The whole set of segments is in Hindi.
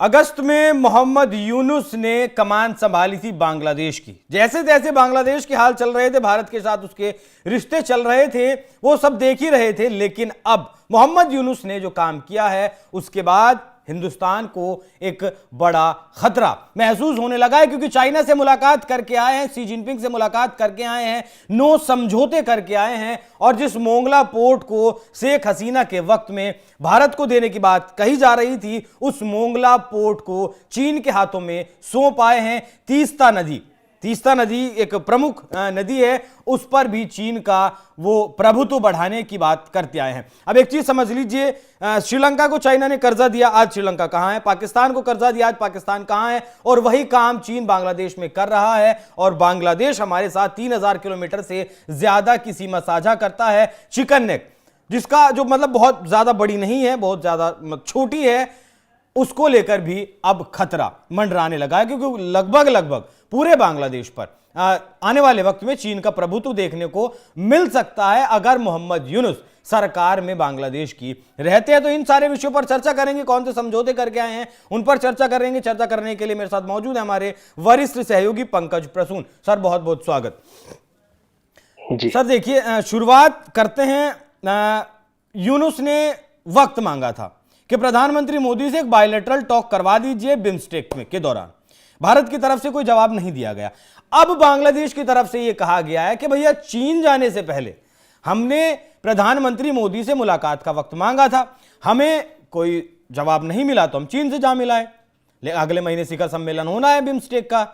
अगस्त में मोहम्मद यूनुस ने कमान संभाली थी बांग्लादेश की। जैसे जैसे बांग्लादेश के हाल चल रहे थे, भारत के साथ उसके रिश्ते चल रहे थे, वो सब देख ही रहे थे। लेकिन अब मोहम्मद यूनुस ने जो काम किया है, उसके बाद हिंदुस्तान को एक बड़ा खतरा महसूस होने लगा है, क्योंकि चाइना से मुलाकात करके आए हैं, शी जिनपिंग से मुलाकात करके आए हैं, नो समझौते करके आए हैं। और जिस मोंगला पोर्ट को शेख हसीना के वक्त में भारत को देने की बात कही जा रही थी, उस मोंगला पोर्ट को चीन के हाथों में सौंप आए हैं। तीस्ता नदी एक प्रमुख नदी है, उस पर भी चीन का वो प्रभुत्व बढ़ाने की बात करते आए हैं। अब एक चीज समझ लीजिए, श्रीलंका को चाइना ने कर्जा दिया, आज श्रीलंका कहां है? पाकिस्तान को कर्जा दिया, आज पाकिस्तान कहां है? और वही काम चीन बांग्लादेश में कर रहा है। और बांग्लादेश हमारे साथ 3000 किलोमीटर से ज्यादा की सीमा साझा करता है। चिकन नेक, जिसका जो मतलब बहुत ज्यादा बड़ी नहीं है, बहुत ज्यादा छोटी है, उसको लेकर भी अब खतरा मंडराने लगा है, क्योंकि लगभग पूरे बांग्लादेश पर आने वाले वक्त में चीन का प्रभुत्व देखने को मिल सकता है अगर मोहम्मद यूनुस सरकार में बांग्लादेश की रहते हैं। तो इन सारे विषयों पर चर्चा करेंगे, कौन से समझौते करके आए हैं उन पर चर्चा करेंगे। चर्चा करने के लिए मेरे साथ मौजूद है हमारे वरिष्ठ सहयोगी पंकज प्रसून। सर, बहुत बहुत स्वागत जी। सर देखिए, शुरुआत करते हैं, यूनुस ने वक्त मांगा था कि प्रधानमंत्री मोदी से एक बायलैटरल टॉक करवा दीजिए बिम्स्टेक में के दौरान। भारत की तरफ से कोई जवाब नहीं दिया गया। अब बांग्लादेश की तरफ से यह कहा गया है कि भैया चीन जाने से पहले हमने प्रधानमंत्री मोदी से मुलाकात का वक्त मांगा था, हमें कोई जवाब नहीं मिला तो हम चीन से जा मिलाए। अगले महीने शिखर सम्मेलन होना है बिम्स्टेक का,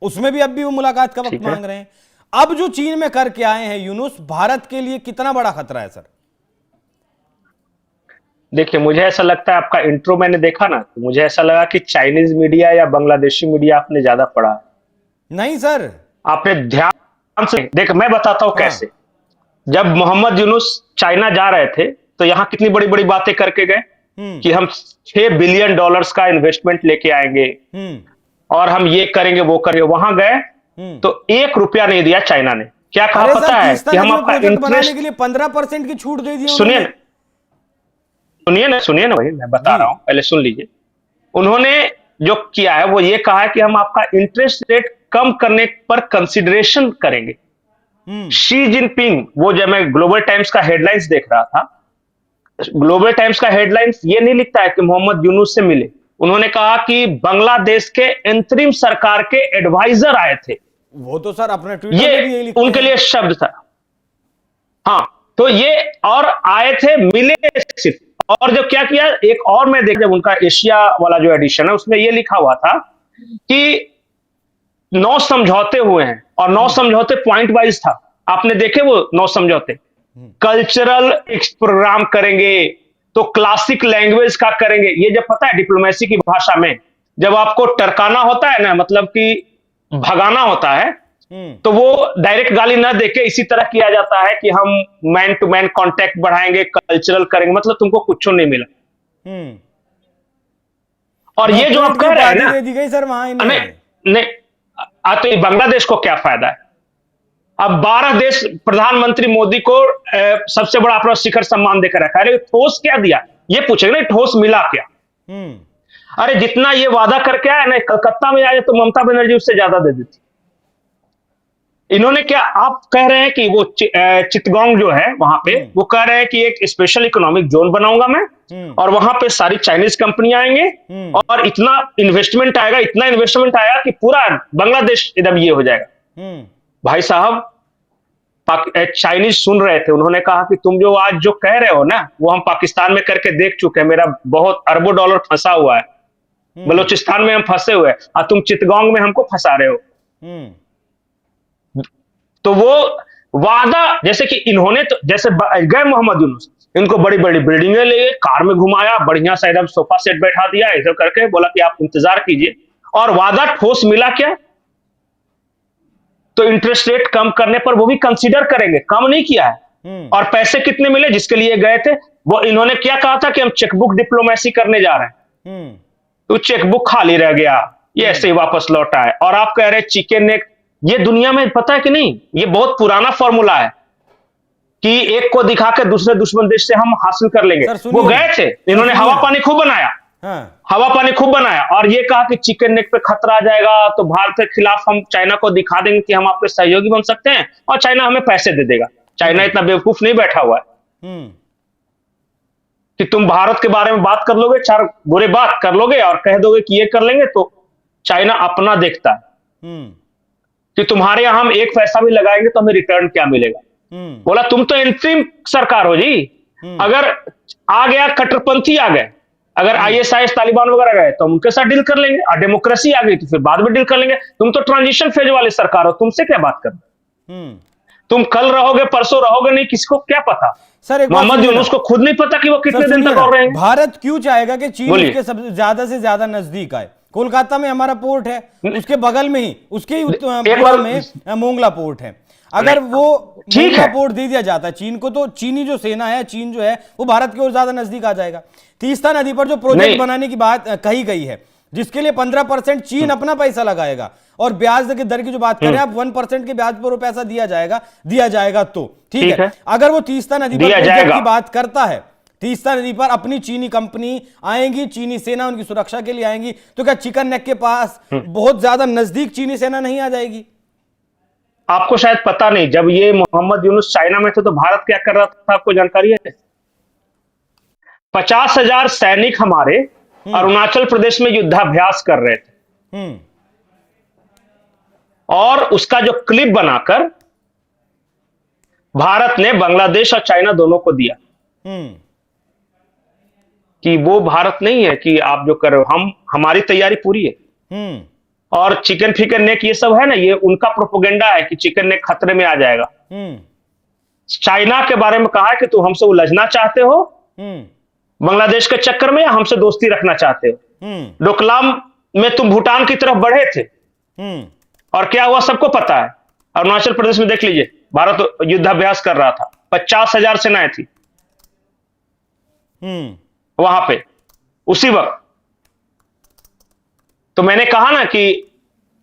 उसमें भी अब भी वो मुलाकात का वक्त मांग रहे हैं। अब जो चीन में करके आए हैं यूनुस, भारत के लिए कितना बड़ा खतरा है सर? देखिए, मुझे ऐसा लगता है, आपका इंट्रो मैंने देखा ना, तो मुझे ऐसा लगा कि चाइनीज मीडिया या बांग्लादेशी मीडिया आपने ज्यादा पढ़ा। नहीं सर, आपने ध्यान से देख, मैं बताता हूं कैसे। जब मोहम्मद यूनुस चाइना जा रहे थे तो यहां कितनी बड़ी बड़ी बातें करके गए कि हम $6 बिलियन का इन्वेस्टमेंट लेके आएंगे और हम ये करेंगे वो करेंगे। वहां गए तो $1 नहीं दिया चाइना ने। क्या कहा पता है कि हम आपका इंटरेस्ट के लिए 15% की छूट दे दी। सुनिए ना भाई, मैं बता रहा हूं, पहले सुन लीजिए। उन्होंने जो किया है वो ये कहा है कि हम आपका इंटरेस्ट रेट कम करने पर कंसिडरेशन करेंगे। शी जिनपिंग, वो जब मैं ग्लोबल टाइम्स का हेडलाइंस देख रहा था, ग्लोबल टाइम्स का हेडलाइंस ये नहीं लिखता है कि मोहम्मद यूनुस से मिले। उन्होंने कहा कि बांग्लादेश के अंतरिम सरकार के एडवाइजर आए थे। वो तो सर अपने ट्विटर पे भी यही उनके लिए शब्द था। हाँ, तो ये और आए थे, मिले सिर्फ। और जब क्या किया, एक और मैं देख, जब उनका एशिया वाला जो एडिशन है उसमें यह लिखा हुआ था कि 9 समझौते हुए हैं और 9 समझौते पॉइंट वाइज था। आपने देखे वो 9 समझौते? कल्चरल प्रोग्राम करेंगे तो क्लासिक लैंग्वेज का करेंगे। ये जब पता है डिप्लोमेसी की भाषा में जब आपको टरकाना होता है ना, मतलब कि भगाना होता है, तो वो डायरेक्ट गाली ना देके इसी तरह किया जाता है कि हम मैन टू मैन कांटेक्ट बढ़ाएंगे, कल्चरल करेंगे, मतलब तुमको कुछ नहीं मिला। और ये जो आप कह रहे हैं ना, दे दी गई सर वहां नहीं, तो बांग्लादेश को क्या फायदा है? अब 12 देश प्रधानमंत्री मोदी को सबसे बड़ा अपना शिखर सम्मान देकर रखा है। ठोस क्या दिया ये पूछेगा ना, ठोस मिला क्या? अरे जितना ये वादा करके आया ना, कलकत्ता में आए तो ममता बनर्जी उससे ज्यादा दे देती। इन्होंने क्या, आप कह रहे हैं कि वो चिटगांग जो है वहां पे, वो कह रहे हैं कि एक स्पेशल इकोनॉमिक जोन बनाऊंगा मैं और वहां पे सारी चाइनीज कंपनी आएंगे और इतना इन्वेस्टमेंट आएगा कि पूरा बांग्लादेश एकदम ये हो जाएगा। भाई साहब, चाइनीज सुन रहे थे, उन्होंने कहा कि तुम जो आज जो कह रहे हो ना, वो हम पाकिस्तान में करके देख चुके हैं, मेरा बहुत अरबों डॉलर फंसा हुआ है, बलूचिस्तान में हम फंसे हुए हैं और तुम चिटगांग में हमको फंसा रहे हो। तो वो वादा, जैसे कि इन्होंने तो जैसे गए मोहम्मद यूनुस, इनको बड़ी बड़ी बिल्डिंगें ले गए, कार में घुमाया, बढ़िया सा एकदम सोफा सेट बैठा दिया, ऐसा करके बोला कि आप इंतजार कीजिए। और वादा ठोस मिला क्या? तो इंटरेस्ट रेट कम करने पर वो भी कंसीडर करेंगे, कम नहीं किया है। और पैसे कितने मिले जिसके लिए गए थे? वो इन्होंने क्या कहा था कि हम चेकबुक डिप्लोमेसी करने जा रहे हैं, तो चेकबुक खाली रह गया, ये ऐसे ही वापस लौटा है। और आप कह रहे चिकन नेक, ये दुनिया में पता है कि नहीं, ये बहुत पुराना फॉर्मूला है कि एक को दिखा के दूसरे दुश्मन देश से हम हासिल कर लेंगे। वो गए थे, इन्होंने हवा पानी खूब बनाया, हाँ। हवा पानी खूब बनाया और ये कहा कि चिकन नेक पे खतरा आ जाएगा तो भारत के खिलाफ हम चाइना को दिखा देंगे कि हम आपके सहयोगी बन सकते हैं और चाइना हमें पैसे दे देगा। चाइना इतना बेवकूफ नहीं बैठा हुआ है कि तुम भारत के बारे में बात कर लोगे, चार बुरे बात कर लोगे और कह दोगे कि ये कर लेंगे, तो चाइना अपना देखता है कि तुम्हारे यहां हम एक पैसा भी लगाएंगे तो हमें रिटर्न क्या मिलेगा। बोला तुम तो एंट्री सरकार हो जी, अगर आ गया कट्टरपंथी आ गए, अगर आईएसआईएस तालिबान वगैरह गए तो हम उनके साथ डील कर लेंगे, और डेमोक्रेसी आ गई तो फिर बाद में डील कर लेंगे। तुम तो ट्रांजिशन फेज वाली सरकार हो, तुमसे क्या बात कर, तुम कल रहोगे परसों रहोगे नहीं, किसको क्या पता। सर मोहम्मद यूनुस को खुद नहीं पता कि वो कितने दिन तक और रहेंगे। भारत क्यों चाहेगा कि चीन उसके सबसे ज्यादा से ज्यादा नजदीक आए? कोलकाता में हमारा पोर्ट है, उसके बगल में ही, उसके ही बगल में मोंगला पोर्ट है। अगर वो मोंगला पोर्ट दे दिया जाता है चीन को, तो चीनी जो सेना है, चीन जो है वो भारत की ओर ज्यादा नजदीक आ जाएगा। तीस्ता नदी पर जो प्रोजेक्ट बनाने की बात कही गई है, जिसके लिए 15% चीन अपना पैसा लगाएगा, और ब्याज की दर की जो बात करें आप, 1% के ब्याज पर वो पैसा दिया जाएगा तो ठीक है। अगर वो तीस्ता नदी पर प्रोजेक्ट की बात करता है, तीस्ता नदी पर अपनी चीनी कंपनी आएंगी, चीनी सेना उनकी सुरक्षा के लिए आएंगी, तो क्या चिकन नेक के पास बहुत ज्यादा नजदीक चीनी सेना नहीं आ जाएगी? आपको शायद पता नहीं, जब ये मोहम्मद यूनुस चाइना में थे तो भारत क्या कर रहा था, आपको जानकारी है? 50,000 सैनिक हमारे अरुणाचल प्रदेश में युद्धाभ्यास कर रहे थे, और उसका जो क्लिप बनाकर भारत ने बांग्लादेश और चाइना दोनों को दिया कि वो भारत नहीं है कि आप जो कर रहे हो, हमारी तैयारी पूरी है। और चिकन फिकन नेक ये सब है ना, ये उनका प्रोपोगेंडा है कि चिकन नेक खतरे में आ जाएगा। चाइना के बारे में कहा है कि तुम हमसे उलझना चाहते हो बांग्लादेश के चक्कर में, या हमसे दोस्ती रखना चाहते हो। डोकलाम में तुम भूटान की तरफ बढ़े थे और क्या हुआ सबको पता है। अरुणाचल प्रदेश में देख लीजिए, भारत युद्धाभ्यास कर रहा था, 50,000 सेनाएं थी वहां पे उसी वक्त। तो मैंने कहा ना कि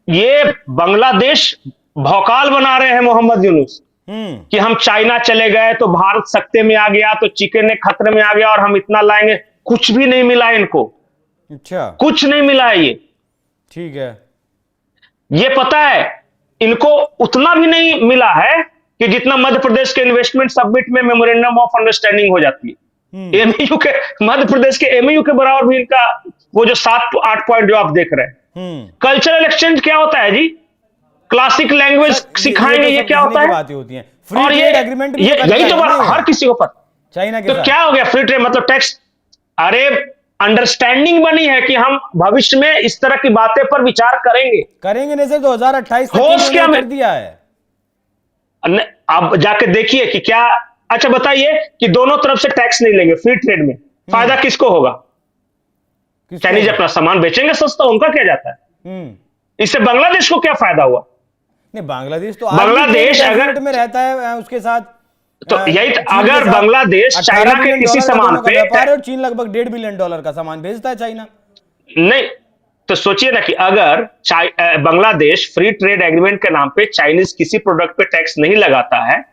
ये बांग्लादेश भौकाल बना रहे हैं मोहम्मद यूनुस कि हम चाइना चले गए तो भारत सत्ते में आ गया, तो चिकन ने खतरे में आ गया और हम इतना लाएंगे। कुछ भी नहीं मिला इनको, अच्छा कुछ नहीं मिला है। ये ठीक है, ये पता है इनको उतना भी नहीं मिला है कि जितना मध्य प्रदेश के इन्वेस्टमेंट सबमिट में मेमोरेंडम ऑफ अंडरस्टैंडिंग हो जाती है। एमयू के, मध्य प्रदेश के एमयू के बराबर भी इनका वो जो 7-8 पॉइंट जो आप देख रहे हैं। कल्चरल एक्सचेंज क्या होता है जी? क्लासिक लैंग्वेज सिखाएंगे, ये क्या होता है? बातें होती हैं। फ्री ट्रेड एग्रीमेंट यही तो हर किसी को पता। चाइना के तो क्या हो गया फ्री ट्रेड मतलब टैक्स? अरे अंडरस्टैंडिंग बनी है कि हम भविष्य में इस तरह की बातें पर विचार करेंगे नहीं सिर्फ 2028 होश क्या कर दिया है। अब जाके देखिए कि क्या। अच्छा बताइए कि दोनों तरफ से टैक्स नहीं लेंगे फ्री ट्रेड में, फायदा किसको होगा? चाइनीज अपना सामान बेचेंगे सस्ता, उनका क्या जाता है? इससे बांग्लादेश को क्या फायदा हुआ? नहीं, बांग्लादेश तो बांग्लादेश अगर में रहता है उसके साथ, तो यही अगर बांग्लादेश चाइना के किसी सामान पे, और चीन लगभग $1.5 बिलियन का सामान भेजता है चाइना। नहीं तो सोचिए ना कि अगर बांग्लादेश फ्री ट्रेड एग्रीमेंट के नाम पे चाइनीज किसी प्रोडक्ट पे टैक्स नहीं लगाता है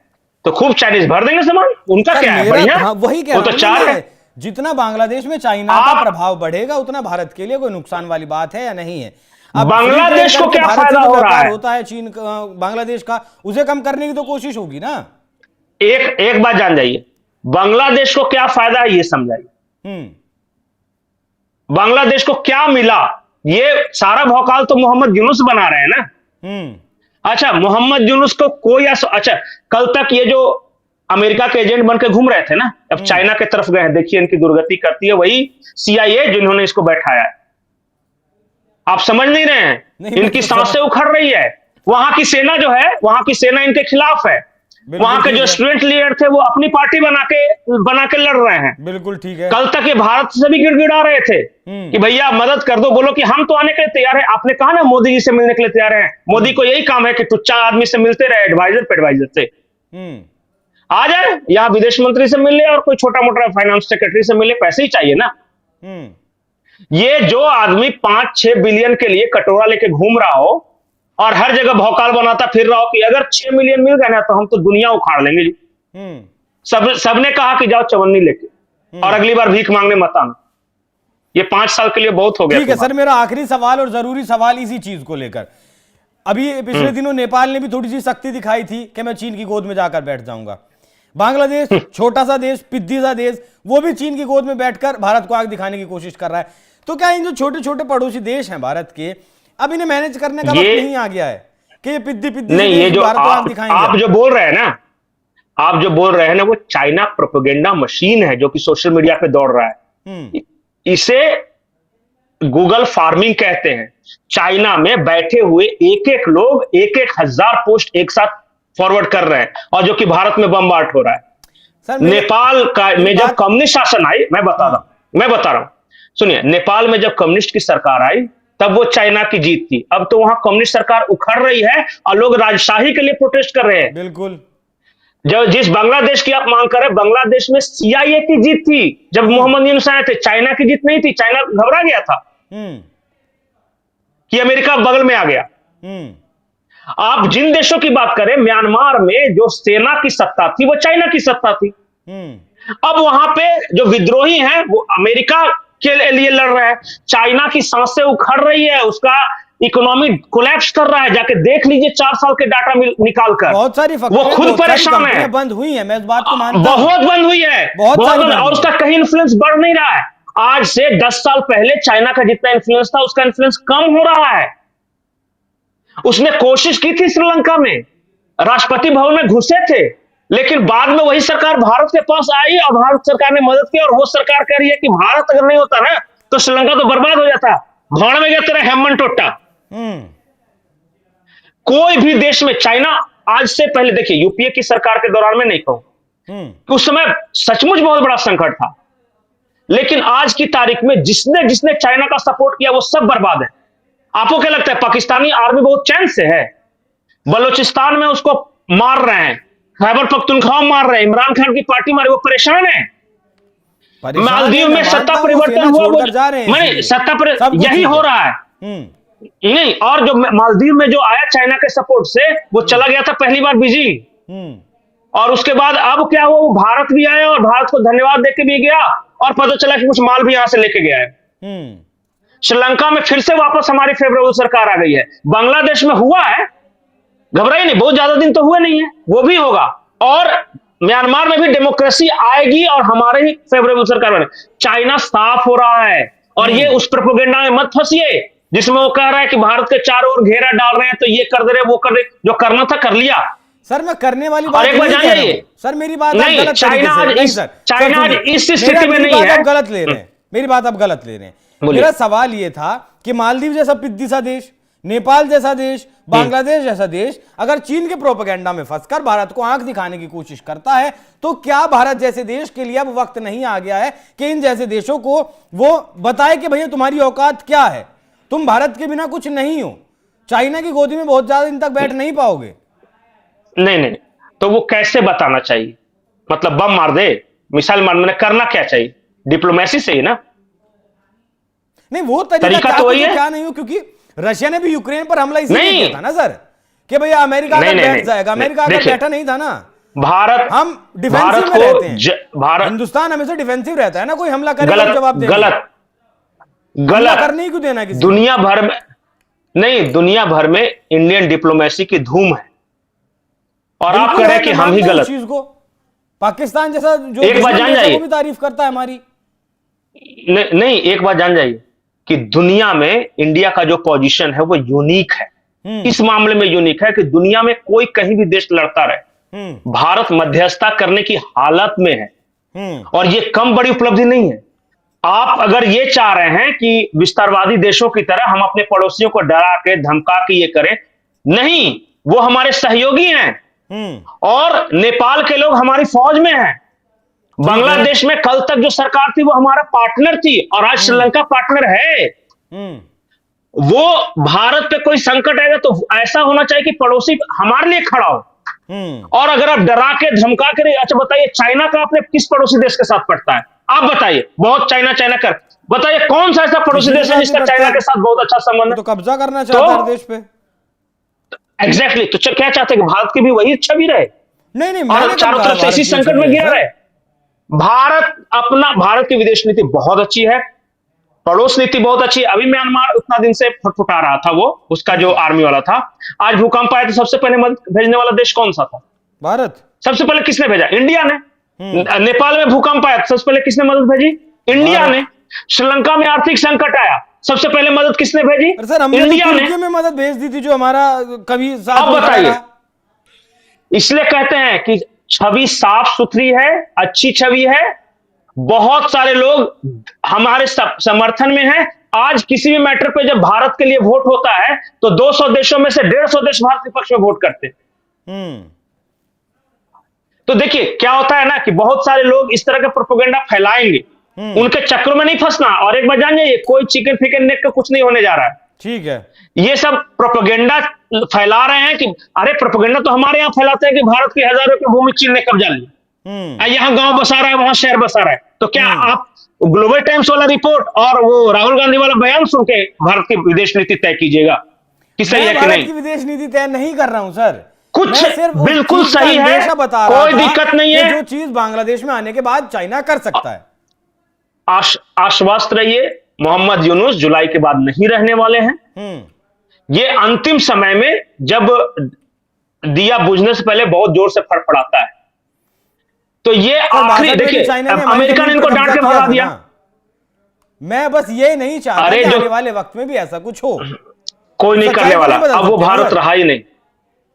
तो खूब चाइनीज भर देंगे सामान, उनका क्या है? बढ़िया, वही कह रहा हूं, तो 4 है। जितना बांग्लादेश में चाइना का प्रभाव बढ़ेगा उतना भारत के लिए कोई नुकसान वाली बात है या नहीं है? बांग्लादेश को क्या फायदा हो रहा है? होता है चीन बांग्लादेश का, उसे कम करने की तो कोशिश होगी ना। एक बात जान जाइए, बांग्लादेश को क्या फायदा है ये समझाइए। बांग्लादेश को क्या मिला? ये सारा भौकाल तो मोहम्मद यूनुस बना रहे हैं ना। अच्छा, मोहम्मद यूनुस को कोई अच्छा, कल तक ये जो अमेरिका के एजेंट बनकर घूम रहे थे ना, अब चाइना की तरफ गए हैं। देखिए इनकी दुर्गति करती है वही CIA जिन्होंने इसको बैठाया है। आप समझ नहीं रहे हैं, इनकी सांसें उखड़ रही है। वहां की सेना जो है, वहां की सेना इनके खिलाफ है। वहां के जो स्टूडेंट लीडर थे वो अपनी पार्टी बना के लड़ रहे हैं। बिल्कुल ठीक है। कल तक ये भारत से भी गिड़गिड़ा रहे थे कि भैया मदद कर दो, बोलो कि हम तो आने के लिए तैयार है। आपने कहा ना मोदी जी से मिलने के लिए तैयार है। मोदी को यही काम है कि टुच्चा आदमी से मिलते रहे, एडवाइजर पे एडवाइजर से। आ जाए यहाँ विदेश मंत्री से मिल ले और कोई छोटा मोटा फाइनेंस सेक्रेटरी से मिले, पैसे ही चाहिए ना। ये जो आदमी 5-6 बिलियन के लिए कटोरा लेके घूम रहा हो और हर जगह भौकाल बनाता फिर रहा हो कि अगर 6 मिलियन मिल गए ना तो हम तो दुनिया उखाड़ लेंगे जी। सबने कहा कि जाओ चवन्नी लेके और अगली बार भीख मांगने मत आना। ये 5 साल के लिए बहुत हो गया। ठीक है सर, मेरा आखिरी सवाल और जरूरी सवाल इसी चीज को लेकर, अभी पिछले दिनों नेपाल ने भी थोड़ी सी सख्ती दिखाई थी कि मैं चीन की गोद में जाकर बैठ जाऊंगा। बांग्लादेश छोटा सा देश, पिद्दी सा देश, वो भी चीन की गोद में बैठकर भारत को आग दिखाने की कोशिश कर रहा है। तो क्या इन जो छोटे छोटे पड़ोसी देश हैं भारत के, अब इन्हें मैनेज करने का वक्त नहीं आ गया है कि ये पिद्दी नहीं, ये जो भारत को आग दिखाएंगे? आप जो बोल रहे हैं ना, आप जो बोल रहे हैं ना, वो चाइना प्रोपेगेंडा मशीन है जो कि सोशल मीडिया पे दौड़ रहा है। इसे गूगल फार्मिंग कहते हैं। चाइना में बैठे हुए एक एक लोग 1,000 पोस्ट एक साथ फॉरवर्ड कर रहे हैं, और जो कि भारत में बमबार्ट हो रहा है। नेपाल का में जब कम्युनिस्ट शासन आई, मैं बता रहा हूं, सुनिए, नेपाल में जब कम्युनिस्ट की सरकार आई तब वो चाइना की जीत थी। अब तो वहां कम्युनिस्ट सरकार उखड़ रही है और लोग राजशाही के लिए प्रोटेस्ट कर रहे हैं। बिल्कुल। जो जिस बांग्लादेश की आप मांग कर रहे हैं, बांग्लादेश में CIA की जीत थी जब मोहम्मद यूनुस आए थे। चाइना की जीत नहीं थी। चाइना घबरा गया था कि अमेरिका बगल में आ गया। आप जिन देशों की बात करें, म्यांमार में जो सेना की सत्ता थी वो चाइना की सत्ता थी। अब वहां पे जो विद्रोही हैं वो अमेरिका के लिए लड़ रहे हैं। चाइना की सांसें उखड़ रही है, उसका इकोनॉमी कोलैप्स कर रहा है। जाके देख लीजिए 4 साल के डाटा निकाल कर, बहुत सारी वो खुद परेशान है। बंद हुई है, मैं इस बात को मानता हूं। बहुत बंद हुई है, बहुत और उसका कहीं इन्फ्लुएंस बढ़ नहीं रहा है। आज से 10 साल पहले चाइना का जितना इन्फ्लुएंस था, उसका इन्फ्लुएंस कम हो रहा है। उसने कोशिश की थी श्रीलंका में, राष्ट्रपति भवन में घुसे थे, लेकिन बाद में वही सरकार भारत के पास आई और भारत सरकार ने मदद की। और वो सरकार कह रही है कि भारत अगर नहीं होता ना तो श्रीलंका तो बर्बाद हो जाता। भाड़ में गया तेरा हेमन टोटा। कोई भी देश में चाइना आज से पहले, देखिए यूपीए की सरकार के दौरान में नहीं कहूं, उस समय सचमुच बहुत बड़ा संकट था, लेकिन आज की तारीख में जिसने जिसने चाइना का सपोर्ट किया वो सब बर्बाद है। आपको क्या लगता है पाकिस्तानी आर्मी बहुत चैन से है? बलूचिस्तान में उसको मार रहे हैं, खैबर पख्तूनख्वा मार रहे हैं, इमरान खान की पार्टी मारे, वो परेशान है। मालदीव में सत्ता परिवर्तन हुआ, मैंने सत्ता पर यही हो रहा है नहीं। और जो मालदीव में जो आया चाइना के सपोर्ट से, वो चला गया था पहली बार बिजी, और उसके बाद अब क्या हुआ, वो भारत भी आया और भारत को धन्यवाद देके भी गया, और पता चला कि कुछ माल भी यहां से लेके गया है। श्रीलंका में फिर से वापस हमारी फेवरेबल सरकार आ गई है। बांग्लादेश में हुआ है, घबराइए नहीं, बहुत ज्यादा दिन तो हुए नहीं है, वो भी होगा। और म्यांमार में भी डेमोक्रेसी आएगी और हमारे ही फेवरेबल सरकार बने। चाइना साफ हो रहा है, और ये उस प्रोपेगेंडा में मत फंसिए जिसमें वो कह रहा है कि भारत के चारों ओर घेरा डाल रहे हैं, तो ये कर दे रहे, वो कर दे, जो करना था कर लिया। सर मैं करने वाली बात एक बार जान जाइए, सर मेरी बात नहीं, गलत चाइना आज इस स्थिति में नहीं है। आप गलत ले रहे हैं, मेरी बात आप गलत ले रहे हैं। मेरा सवाल ये था कि मालदीव जैसा पिद्दी सा देश, नेपाल जैसा देश, बांग्लादेश जैसा देश अगर चीन के प्रोपेगेंडा में फंसकर भारत को आंख दिखाने की कोशिश करता है, तो क्या भारत जैसे देश के लिए अब वक्त नहीं आ गया है कि इन जैसे देशों को वो बताए कि भैया तुम्हारी औकात क्या है, तुम भारत के बिना कुछ नहीं हो, चाइना की गोदी में बहुत ज्यादा दिन तक बैठ नहीं पाओगे? नहीं, तो वो कैसे बताना चाहिए? मतलब बम मार दे, मिसाइल मारने, करना क्या चाहिए? डिप्लोमेसी से ही ना। नहीं, वो तरीका तो क्या नहीं हो, क्योंकि रशिया ने भी यूक्रेन पर हमला इसलिए किया था ना सर, कि भैया अमेरिका अगर बैठ जाएगा। अमेरिका अगर बैठा नहीं था ना, भारत, हम डिफेंसिव में रहते हैं। हिंदुस्तान हमेशा डिफेंसिव रहता है ना, कोई हमला करे तो जवाब देना। गलत करने ही क्यों देना किसी? दुनिया भर में नहीं, दुनिया भर में इंडियन डिप्लोमेसी की धूम है, और आप कह रहे हैं कि हम ही गलत। चीज को पाकिस्तान जैसा जो एक बात जान जाइए, वो भी तारीफ करता है हमारी। नहीं, एक बात जान जाइए कि दुनिया में इंडिया का जो पोजीशन है वो यूनिक है। इस मामले में यूनिक है कि दुनिया में कोई कहीं भी देश लड़ता रहे, भारत मध्यस्थता करने की हालत में है, और ये कम बड़ी उपलब्धि नहीं है। आप अगर ये चाह रहे हैं कि विस्तारवादी देशों की तरह हम अपने पड़ोसियों को डरा के धमका के ये करें, नहीं, वो हमारे सहयोगी हैं, और नेपाल के लोग हमारी फौज में हैं। बांग्लादेश में कल तक जो सरकार थी वो हमारा पार्टनर थी, और आज श्रीलंका पार्टनर है। वो भारत पे कोई संकट आएगा तो ऐसा होना चाहिए कि पड़ोसी हमारे लिए खड़ा हो। और अगर आप डरा के धमका के, अच्छा बताइए, चाइना का आपने किस पड़ोसी देश के साथ पड़ता है? आप बताइए, बहुत चाइना कर बताइए, कौन सा ऐसा पड़ोसी देश है जिसका चाइना के साथ बहुत अच्छा संबंध है? तो कब्जा करना चाहता है देश पे। एग्जैक्टली, तो क्या चाहते हैं कि भारत की भी वही इच्छा भी रहे? नहीं, और चारों तरफ से इसी संकट में गिर रहे। भारत की विदेश नीति बहुत अच्छी है, पड़ोस नीति बहुत अच्छी है। अभी म्यांमार उतना दिन से फुटफुटा रहा था, वो उसका जो आर्मी वाला था, आज भूकंप आया तो सबसे पहले मदद भेजने वाला देश कौन सा था? भारत। सबसे पहले किसने भेजा? इंडिया ने। नेपाल में भूकंप आया तो सबसे पहले किसने मदद भेजी? इंडिया ने। श्रीलंका में आर्थिक संकट आया, सबसे पहले मदद किसने भेजी? सर हमने इंडिया ने। तुर्की में मदद भेज दी थी जो हमारा कभी साथ अब बताइए, इसलिए कहते हैं कि छवि साफ सुथरी है, अच्छी छवि है, बहुत सारे लोग हमारे समर्थन में हैं। आज किसी भी मैटर पे जब भारत के लिए वोट होता है तो 200 देशों में से 150 देश भारत के पक्ष में वोट करते हैं। तो देखिए क्या होता है ना कि बहुत सारे लोग इस तरह का प्रोपेगेंडा फैलाएंगे, उनके चक्रों में नहीं फंसना। और एक बात जान जाइए, कोई चिकन फिकन नेक का कुछ नहीं होने जा रहा है। ठीक है, ये सब प्रोपेगेंडा फैला रहे हैं कि अरे प्रोपेगेंडा तो हमारे यहां फैलाते हैं कि भारत की हजारों की भूमि चीन ने कब्जा लिया, यहां गांव बसा रहा है, वहां शहर बसा रहा है। तो क्या आप ग्लोबल टाइम्स वाला रिपोर्ट और वो राहुल गांधी वाला बयान सुन के भारत की विदेश नीति तय कीजिएगा कि सही है कि नहीं? भारत की विदेश नीति तय नहीं कर रहा हूं सर, कुछ बिल्कुल सही है, बता कोई दिक्कत नहीं है। जो चीज बांग्लादेश में आने के बाद चाइना कर सकता है। आश्वस्त रहिए, मोहम्मद यूनुस जुलाई के बाद नहीं रहने वाले हैं। ये अंतिम समय में जब दिया बुझने से पहले बहुत जोर से फड़फड़ाता है, तो ये आखिरी देखिए, अमेरिका ने इनको डांट के भगा दिया। मैं बस ये नहीं चाहता कि आने वाले वक्त में भी ऐसा कुछ हो। कोई नहीं करने वाला। अब वो भारत रहा ही नहीं,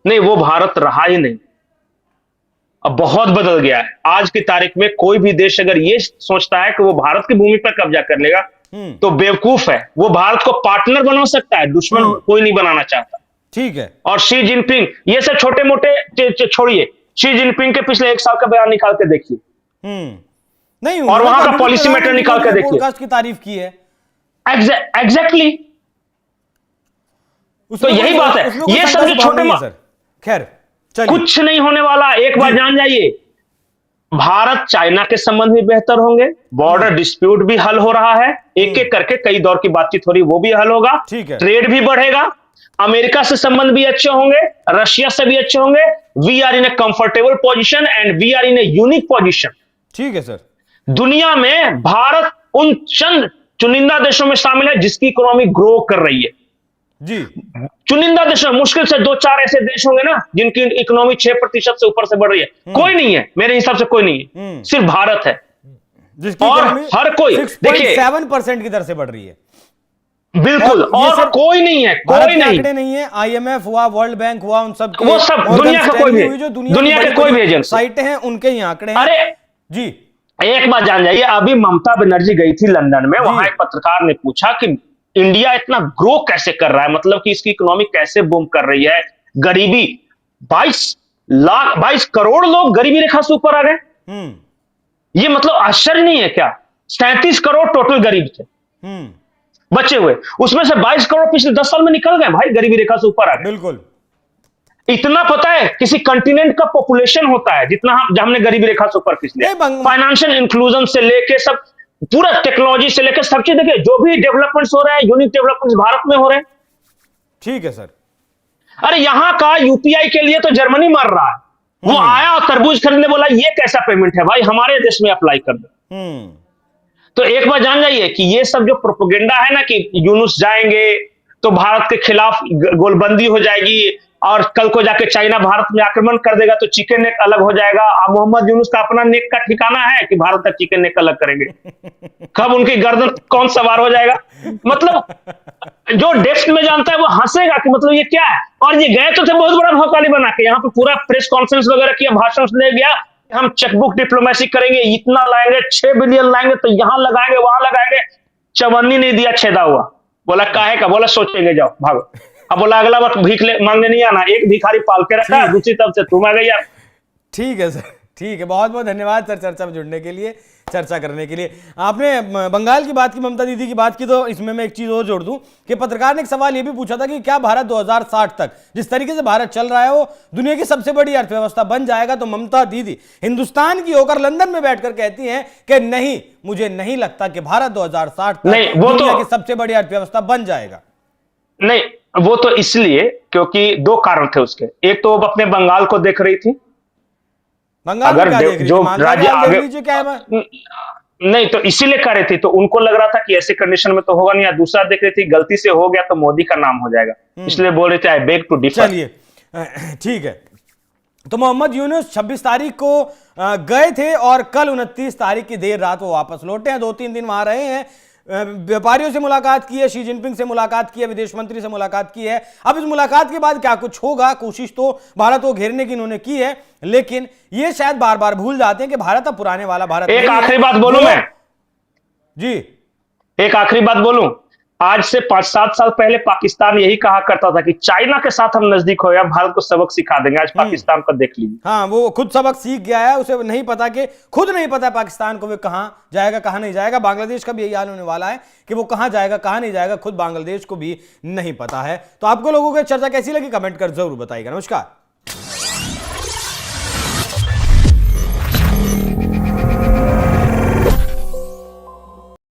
नहीं वो भारत रहा ही नहीं, अब बहुत बदल गया है। आज की तारीख में कोई भी देश अगर ये सोचता है कि वो भारत की भूमि पर कब्जा कर लेगा तो बेवकूफ है। वो भारत को पार्टनर बना सकता है, दुश्मन कोई नहीं बनाना चाहता। ठीक है। और शी जिनपिंग, ये सब छोटे मोटे छोड़िए, शी जिनपिंग के पिछले 1 साल का बयान निकाल के देखिए, नहीं और वहां का पॉलिसी मैटर निकाल के देखिए, पॉडकास्ट की तारीफ की है। एग्जैक्टली। तो यही बात है, ये सब जो छोटे, खैर कुछ नहीं होने वाला। एक बार जान जाइए, भारत चाइना के संबंध भी बेहतर होंगे, बॉर्डर डिस्प्यूट भी हल हो रहा है, एक एक करके कई दौर की बातचीत हो रही, वो भी हल होगा, ट्रेड भी बढ़ेगा, अमेरिका से संबंध भी अच्छे होंगे, रशिया से भी अच्छे होंगे। We are in a comfortable position and we are in a unique position. ठीक है सर। दुनिया में भारत उन चंद चुनिंदा देशों में शामिल है जिसकी इकोनॉमी ग्रो कर रही है जी। चुनिंदा देशों, मुश्किल से 2-4 ऐसे देश होंगे ना जिनकी इकोनॉमी 6% से ऊपर से बढ़ रही है। कोई नहीं है, मेरे हिसाब से कोई नहीं है, सिर्फ भारत है जिसकी और हर कोई देखिए 6.7% की दर से बढ़ रही है। बिल्कुल, और कोई नहीं है, कोई नहीं, आंकड़े नहीं है। IMF हुआ, वर्ल्ड बैंक हुआ, उन सब वो सब दुनिया का कोई भी, जो दुनिया के कोई भी एजेंसी साइटें हैं उनके ही आंकड़े हैं। अरे जी, एक बात जान जाइए, अभी ममता बनर्जी गई थी लंदन में, वहां एक पत्रकार ने पूछा कि इंडिया इतना ग्रो कैसे कर रहा है, मतलब कि इसकी इकोनॉमी कैसे बूम कर रही है। गरीबी 22 करोड़ लोग गरीबी रेखा से ऊपर आ गए। ये मतलब आश्चर्य नहीं है क्या? 37 करोड़ टोटल गरीब थे बचे हुए, उसमें से 22 करोड़ पिछले 10 साल में निकल गए भाई, गरीबी रेखा से ऊपर आ गए। बिल्कुल। इतना पता है किसी कंटिनेंट का पॉपुलेशन होता है जितना हमने गरीबी रेखा से ऊपर खींच लिया। फाइनेंशियल इंक्लूजन से लेके सब, पूरा टेक्नोलॉजी से लेकर सब चीज, देखिए जो भी डेवलपमेंट्स हो रहे हैं, यूनिक डेवलपमेंट्स भारत में हो रहे हैं। ठीक है सर। अरे यहां का यूपीआई के लिए तो जर्मनी मर रहा है, वो आया और तरबूज खरीदने बोला ये कैसा पेमेंट है भाई, हमारे देश में अप्लाई कर दो। तो एक बार जान जाइए कि ये सब जो प्रोपेगेंडा है ना कि यूनुस जाएंगे तो भारत के खिलाफ गोलबंदी हो जाएगी और कल को जाके चाइना भारत में आक्रमण कर देगा तो चिकन नेक अलग हो जाएगा। अब मोहम्मद यूनुस का अपना नेक का ठिकाना है कि भारत का चिकन नेक अलग करेंगे, कब उनकी गर्दन कौन सवार हो जाएगा। मतलब जो डेस्क में जानता है वो हंसेगा कि मतलब ये क्या है। और ये गए तो थे बहुत बड़ा भौकाली बना के, यहाँ पे पूरा प्रेस कॉन्फ्रेंस वगैरह किया, भाषण ले गया, हम चेकबुक डिप्लोमेसी करेंगे, इतना लाएंगे, 6 बिलियन लाएंगे तो यहां लगाएंगे वहां लगाएंगे। चवन्नी नहीं दिया, छेदा हुआ। बोला काहे का? बोला सोचेंगे, जाओ भागो। अब बोला अगला बार भीख मांगने नहीं आना, एक भिखारी पाल के रखा, दूसरी तरफ से तुम आ गई यार। ठीक है सर, ठीक है, बहुत बहुत धन्यवाद सर चर्चा में जुड़ने के लिए, चर्चा करने के लिए। आपने बंगाल की बात की, ममता दीदी की बात की, तो इसमें मैं एक चीज और जोड़ दूं कि पत्रकार ने एक सवाल यह भी पूछा था कि क्या भारत 2060 तक जिस तरीके से भारत चल रहा है वो दुनिया की सबसे बड़ी अर्थव्यवस्था बन जाएगा। तो ममता दीदी हिंदुस्तान की होकर लंदन में बैठकर कहती हैं कि नहीं, मुझे नहीं लगता कि भारत 2060 तक दुनिया की सबसे बड़ी अर्थव्यवस्था बन जाएगा। नहीं, वो तो इसलिए क्योंकि 2 कारण थे उसके। एक तो वो अपने बंगाल को देख रही थी, बंगाल अगर क्या देख रही जो थी? राज्य आगे, क्या है? नहीं तो इसीलिए कर रहे थे, तो उनको लग रहा था कि ऐसे कंडीशन में तो होगा नहीं, या दूसरा देख रही थी गलती से हो गया तो मोदी का नाम हो जाएगा, इसलिए बोल रहे थे आई बेग टू डिफर। चलिए ठीक है। तो मोहम्मद यूनुस 26 तारीख को गए थे और कल 29 तारीख की देर रात वो वापस लौटे हैं। 2-3 दिन वहां रहे हैं, व्यापारियों से मुलाकात की है, शी जिनपिंग से मुलाकात की है, विदेश मंत्री से मुलाकात की है। अब इस मुलाकात के बाद क्या कुछ होगा, कोशिश तो भारत को घेरने की इन्होंने की है, लेकिन ये शायद बार बार भूल जाते हैं कि भारत अब पुराने वाला भारत एक नहीं है। आखिरी बात बोलूं मैं जी, एक आखिरी बात बोलूं, आज से 5-7 साल पहले पाकिस्तान यही कहा करता था कि चाइना के साथ हम नजदीक हो या भारत को सबक सिखा देंगे। आज पाकिस्तान का देख लीजिए। हाँ, वो खुद सबक सीख गया है, उसे नहीं पता कि खुद नहीं पता पाकिस्तान को वे कहां जाएगा कहां नहीं जाएगा। बांग्लादेश का भी यही हाल होने वाला है कि वो कहां जाएगा कहां नहीं जाएगा, खुद बांग्लादेश को भी नहीं पता है। तो आपको लोगों की चर्चा कैसी लगी कमेंट कर जरूर बताइएगा। नमस्कार।